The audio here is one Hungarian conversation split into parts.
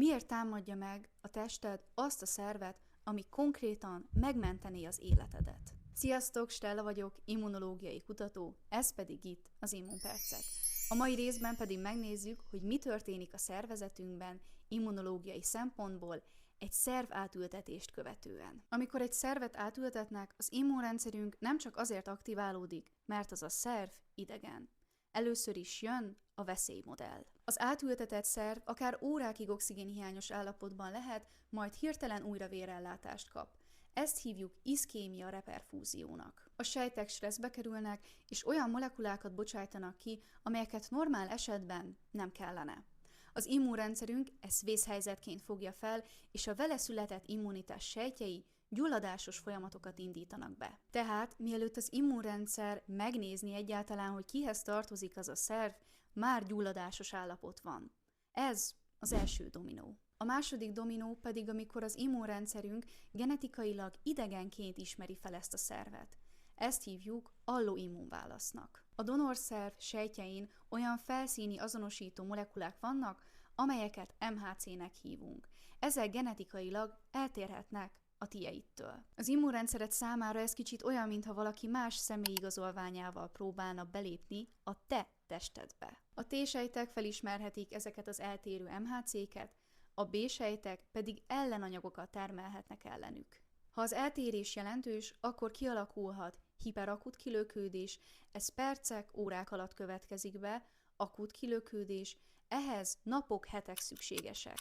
Miért támadja meg a tested azt a szervet, ami konkrétan megmentené az életedet? Sziasztok, Stella vagyok, immunológiai kutató, ez pedig itt az Immunpercek. A mai részben pedig megnézzük, hogy mi történik a szervezetünkben immunológiai szempontból egy szerv átültetést követően. Amikor egy szervet átültetnek, az immunrendszerünk nem csak azért aktiválódik, mert az a szerv idegen. Először is jön a veszélymodell. Az átültetett szerv akár órákig oxigénhiányos állapotban lehet, majd hirtelen újra vérellátást kap. Ezt hívjuk iszkémia reperfúziónak. A sejtek stresszbe kerülnek, és olyan molekulákat bocsájtanak ki, amelyeket normál esetben nem kellene. Az immunrendszerünk ezt vészhelyzetként fogja fel, és a vele született immunitás sejtjei gyulladásos folyamatokat indítanak be. Tehát, mielőtt az immunrendszer megnézni egyáltalán, hogy kihez tartozik az a szerv, már gyulladásos állapot van. Ez az első dominó. A második dominó pedig, amikor az immunrendszerünk genetikailag idegenként ismeri fel ezt a szervet. Ezt hívjuk alloimmunválasznak. A donorszerv sejtjein olyan felszíni azonosító molekulák vannak, amelyeket MHC-nek hívunk. Ezek genetikailag eltérhetnek a tieitől. Az immunrendszeret számára ez kicsit olyan, mintha valaki más személyigazolványával próbálna belépni a te testedbe. A T-sejtek felismerhetik ezeket az eltérő MHC-ket, a B-sejtek pedig ellenanyagokat termelhetnek ellenük. Ha az eltérés jelentős, akkor kialakulhat hiperakut kilökődés, ez percek, órák alatt következik be, akut kilökődés, ehhez napok, hetek szükségesek.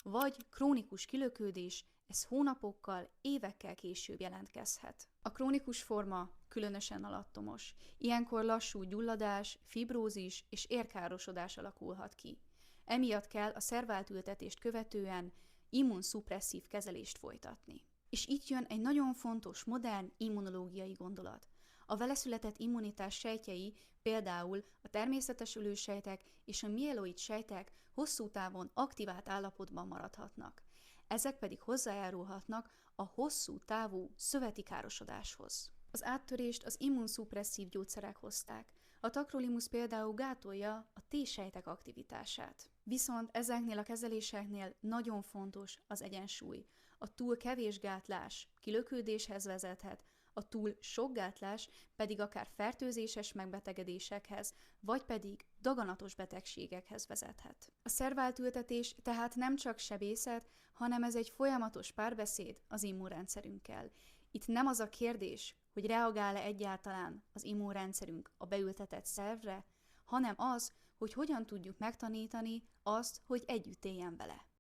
Vagy krónikus kilökődés, ez hónapokkal, évekkel később jelentkezhet. A krónikus forma különösen alattomos. Ilyenkor lassú gyulladás, fibrózis és érkárosodás alakulhat ki. Emiatt kell a szervátültetést követően immunszupresszív kezelést folytatni. És itt jön egy nagyon fontos, modern immunológiai gondolat. A vele született immunitás sejtjei, például a természetes ölősejtek és a mieloid sejtek hosszú távon aktivált állapotban maradhatnak. Ezek pedig hozzájárulhatnak a hosszú távú szöveti károsodáshoz. Az áttörést az immunszupresszív gyógyszerek hozták. A tacrolimus például gátolja a T-sejtek aktivitását. Viszont ezeknél a kezeléseknél nagyon fontos az egyensúly. A túl kevés gátlás kilökődéshez vezethet, a túl sok gátlás pedig akár fertőzéses megbetegedésekhez, vagy pedig daganatos betegségekhez vezethet. A szervátültetés tehát nem csak sebészet, hanem ez egy folyamatos párbeszéd az immunrendszerünkkel. Itt nem az a kérdés, hogy reagál-e egyáltalán az immunrendszerünk a beültetett szervre, hanem az, hogy hogyan tudjuk megtanítani azt, hogy együtt éljen vele.